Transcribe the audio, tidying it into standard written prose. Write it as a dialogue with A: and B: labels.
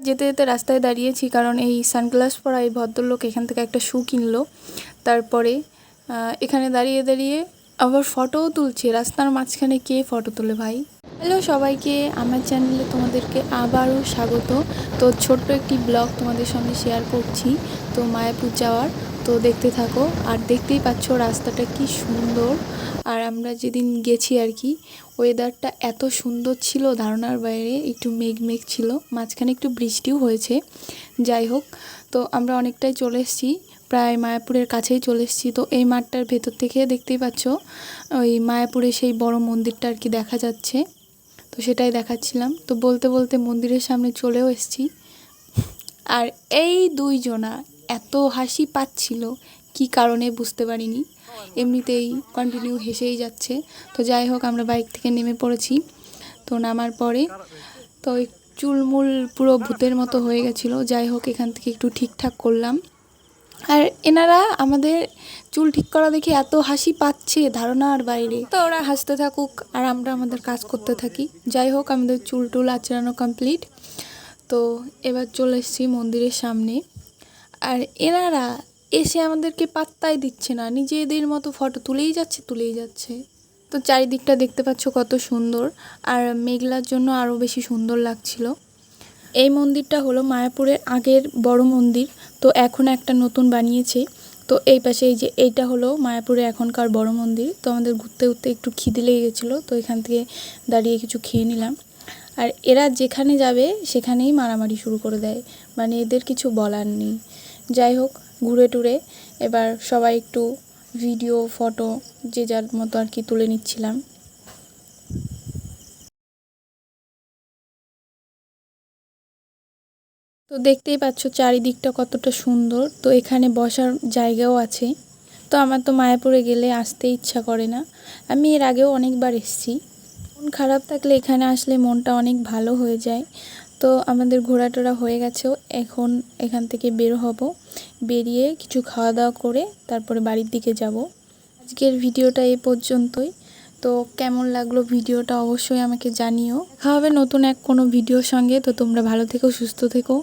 A: যেতে যেতে রাস্তায় দাঁড়িয়েছি, কারণ এই সানগ্লাস পরা এই ভদ্রলোক এখান থেকে একটা শু কিনলো। তারপরে এখানে দাঁড়িয়ে দাঁড়িয়ে আবার ফটোও তুলছে। রাস্তার মাঝখানে কে ফটো তোলে ভাই? হ্যালো সবাইকে, আমার চ্যানেলে তোমাদেরকে আবারও স্বাগত। তো ছোট্ট একটি ব্লগ তোমাদের সঙ্গে শেয়ার করছি, তো মায়াপুর যাওয়ার। তো দেখতে থাকো। আর দেখতেই পাচ্ছ রাস্তাটা কি সুন্দর। আর আমরা যেদিন গেছি আর কি, ওয়েদারটা এত সুন্দর ছিল, ধারণার বাইরে। একটু মেঘ মেঘ ছিল, মাঝখানে একটু বৃষ্টিও হয়েছে। যাই হোক, তো আমরা অনেকটাই চলে এসেছি, প্রায় মায়াপুরের কাছেই চলে এসেছি। তো এই মাঠটার ভেতর থেকে দেখতেই পাচ্ছ ওই মায়াপুরের সেই বড় মন্দিরটা আর কি দেখা যাচ্ছে। তো সেটাই দেখাচ্ছিলাম। তো বলতে বলতে মন্দিরের সামনে চলেও এসেছি। আর এই দুইজনা এত হাসি পাচ্ছিল, কি কারণে বুঝতে পারিনি, এমনিতেই কন্টিনিউ হেসেই যাচ্ছে। তো যাই হোক, আমরা বাইক থেকে নেমে পড়েছি। তো নামার পরে তো চুলমুল পুরো ভূতের মতো হয়ে গেছিলো। যাই হোক, এখান থেকে একটু ঠিকঠাক করলাম। আর এনারা আমাদের চুল ঠিক করা দেখে এত হাসি পাচ্ছে, ধারণার বাইরে। তো ওরা হাসতে থাকুক আর আমরা আমাদের কাজ করতে থাকি। যাই হোক, আমাদের চুল টুল আঁচড়ানো কমপ্লিট। তো এবার চলে এসেছি মন্দিরের সামনে। আর এনারা এসে আমাদেরকে পাত্তাই দিচ্ছে না, নিজেদের মতো ফটো তুলেই যাচ্ছে। তো চারিদিকটা দেখতে পাচ্ছ কত সুন্দর, আর মেঘলার জন্য আরও বেশি সুন্দর লাগছিল। এই মন্দিরটা হলো মায়াপুরের আগের বড় মন্দির। তো এখন একটা নতুন বানিয়েছে। তো এই পাশে এই যে এইটা হলো মায়াপুরে এখনকার বড় মন্দির। তো আমাদের ঘুরতে ঘুরতে একটু খিদে লেগে গেছিলো, তো এখান থেকে দাঁড়িয়ে কিছু খেয়ে নিলাম। আর এরা যেখানে যাবে সেখানেই মারামারি শুরু করে দেয়, মানে এদের কিছু বলার নেই। যাই হোক, ঘুরে টুরে এবার সবাই একটু ভিডিও ফটো যে যার মতো আর কি তুলে নিচ্ছিলাম। তো দেখতেই পাচ্ছ চারিদিকটা কতটা সুন্দর। তো এখানে বসার জায়গাও আছে। তো আমার তো মায়াপুরে গেলে আসতে ইচ্ছা করে না। আমি এর আগেও অনেকবার এসেছি। মন খারাপ থাকলে এখানে আসলে মনটা অনেক ভালো হয়ে যায়। তো আমাদের ঘোরাটোরা হয়ে গেছেও, এখন এখান থেকে বের হব। বেরিয়ে কিছু খাওয়া দাওয়া করে তারপরে বাড়ির দিকে যাব। আজকের ভিডিওটা এই পর্যন্তই। তো কেমন লাগলো ভিডিওটা অবশ্যই আমাকে জানিও। দেখা হবে নতুন এক কোনো ভিডিওর সঙ্গে। তো তোমরা ভালো থেকো, সুস্থ থেকো।